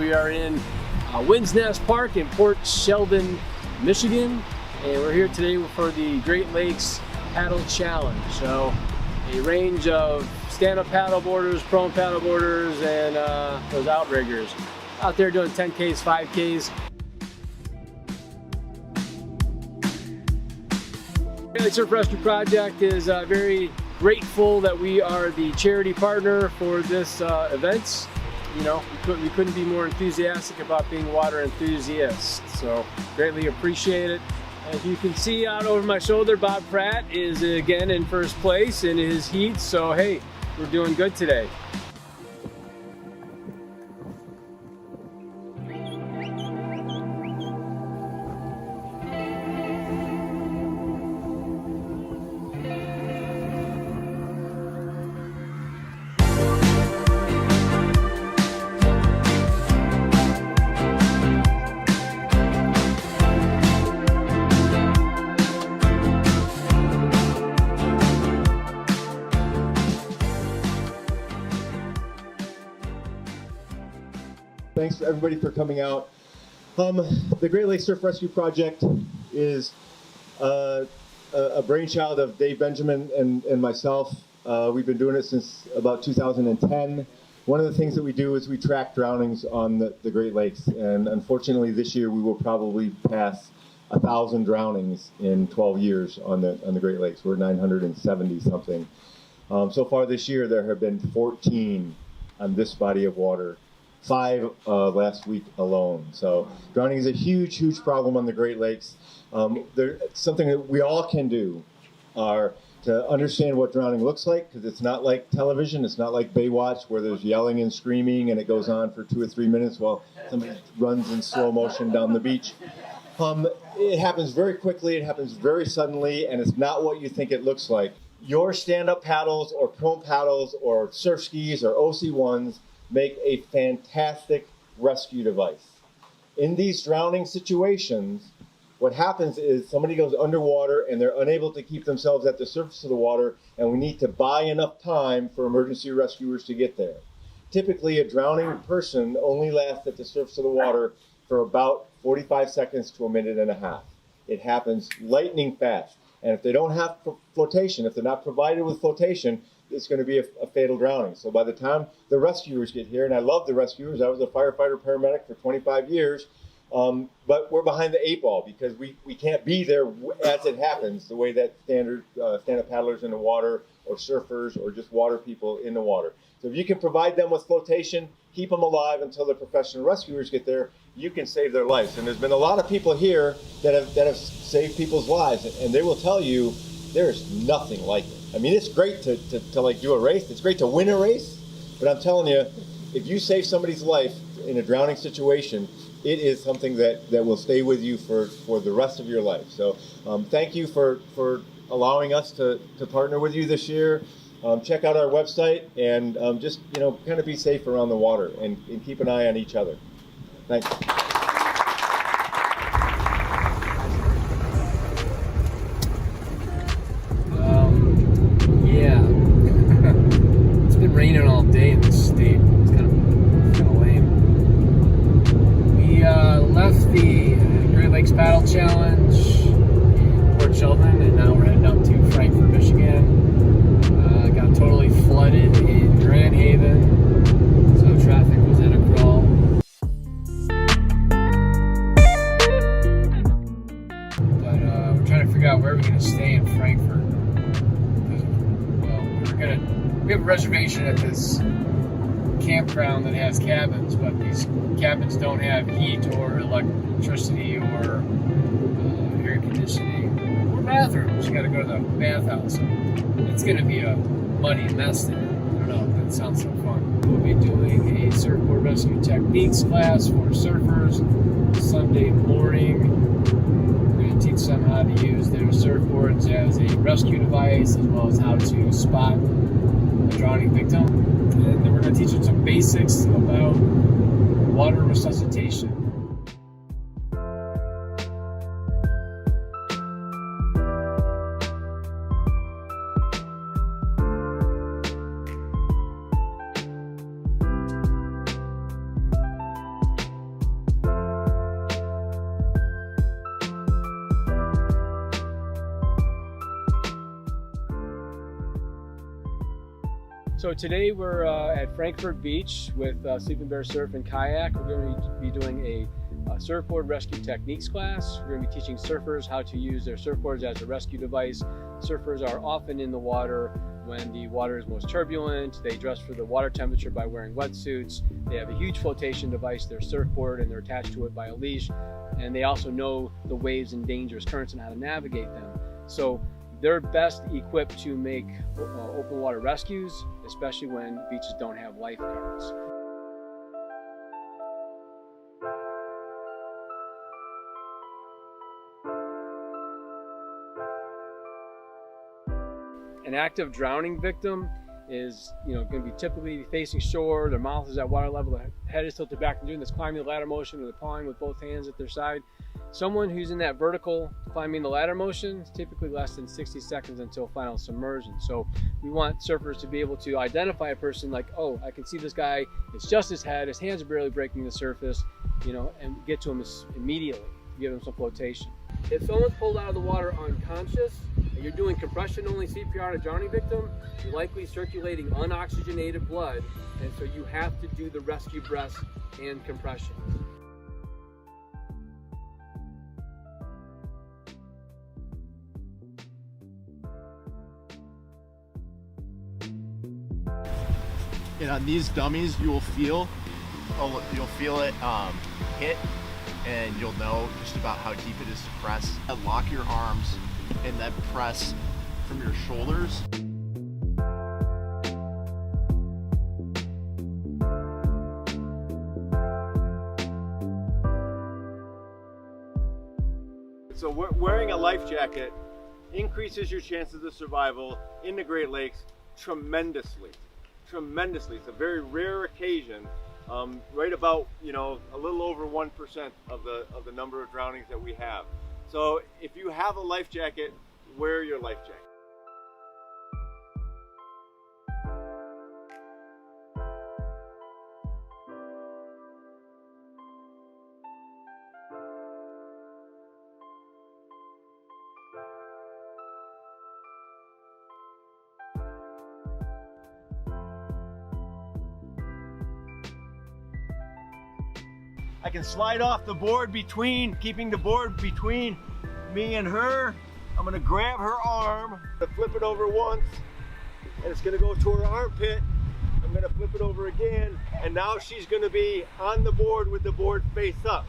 We are in Winds Nest Park in Port Sheldon, Michigan, and we're here today for the Great Lakes Paddle Challenge. So a range of stand-up paddle boarders, prone paddle boarders, and those outriggers out there doing 10Ks, 5Ks. Great Lakes Surf Rescue Project is very grateful that we are the charity partner for this event. You know, we couldn't be more enthusiastic about being water enthusiasts, so greatly appreciate it. As you can see out over my shoulder, Bob Pratt is again in first place in his heat, so hey, we're doing good today. Thanks everybody for coming out. The Great Lakes Surf Rescue Project is a brainchild of Dave Benjamin and myself. We've been doing it since about 2010. One of the things that we do is we track drownings on the Great Lakes, and unfortunately this year we will probably pass 1,000 drownings in 12 years on the Great Lakes. We're 970 something. So far this year there have been 14 on this body of water. 5 last week alone. So drowning is a huge problem on the Great Lakes. Something that we all can do are to understand what drowning looks like, because it's not like television, it's not like Baywatch where there's yelling and screaming and it goes on for 2 or 3 minutes while somebody runs in slow motion down the beach. It happens very quickly, it happens very suddenly, and it's not what you think it looks like. Your stand-up paddles or prone paddles or surf skis or OC1s make a fantastic rescue device. In these drowning situations, what happens is somebody goes underwater and they're unable to keep themselves at the surface of the water, and we need to buy enough time for emergency rescuers to get there. Typically, a drowning person only lasts at the surface of the water for about 45 seconds to a minute and a half. It happens lightning fast. And if they don't have flotation, if they're not provided with flotation, it's going to be a fatal drowning. So by the time the rescuers get here, and I love the rescuers, I was a firefighter paramedic for 25 years, but we're behind the 8 ball because we can't be there as it happens, the way that standard stand-up paddlers in the water, or surfers, or just water people in the water. So if you can provide them with flotation, keep them alive until the professional rescuers get there, you can save their lives. And there's been a lot of people here that have saved people's lives, and they will tell you there's nothing like it. I mean, it's great to like do a race. It's great to win a race, but I'm telling you, if you save somebody's life in a drowning situation, it is something that will stay with you for the rest of your life. So thank you for allowing us to partner with you this year. Check out our website and just, you know, kind of be safe around the water and keep an eye on each other. Thanks. Yeah, it's been raining all day in this state. It's kind of lame. We left the Great Lakes Paddle Challenge in Port Sheldon, and now we're heading up to Frankfort, Michigan. Got totally flooded in Grand Haven, so traffic was at a crawl. But we're trying to figure out where we're going to stay in Frankfort. We have a reservation at this campground that has cabins, but these cabins don't have heat or electricity or air conditioning or bathrooms. You got to go to the bathhouse. It's going to be a muddy mess there. I don't know, but it sounds so fun. We'll be doing a surfboard rescue techniques class for surfers Sunday morning. We're going to teach them how to use their surfboards as a rescue device, as well as how to spot a drowning victim. And then we're going to teach them some basics about water resuscitation. So today we're at Frankfurt Beach with Sleeping Bear Surf and Kayak. We're going to be doing a surfboard rescue techniques class. We're going to be teaching surfers how to use their surfboards as a rescue device. Surfers are often in the water when the water is most turbulent. They adjust for the water temperature by wearing wetsuits. They have a huge flotation device, their surfboard, and they're attached to it by a leash. And they also know the waves and dangerous currents and how to navigate them. So they're best equipped to make open water rescues, especially when beaches don't have lifeguards. An active drowning victim is, going to be typically facing shore. Their mouth is at water level, their head is tilted back, and doing this climbing the ladder motion, or they're pawing with both hands at their side. Someone who's in that vertical climbing the ladder motion is typically less than 60 seconds until final submersion. So we want surfers to be able to identify a person like, oh, I can see this guy, it's just his head, his hands are barely breaking the surface, and get to him immediately, give him some flotation. If someone's pulled out of the water unconscious and you're doing compression-only CPR to a drowning victim, you're likely circulating unoxygenated blood, and so you have to do the rescue breaths and compression. And on these dummies, you'll feel it hit, and you'll know just about how deep it is to press. Lock your arms and then press from your shoulders. So wearing a life jacket increases your chances of survival in the Great Lakes tremendously. It's a very rare occasion, right about, a little over 1% of the number of drownings that we have. So if you have a life jacket, wear your life jacket. I can slide off the board keeping the board between me and her. I'm gonna grab her arm, flip it over once, and it's gonna go to her armpit. I'm gonna flip it over again, and now she's gonna be on the board with the board face up.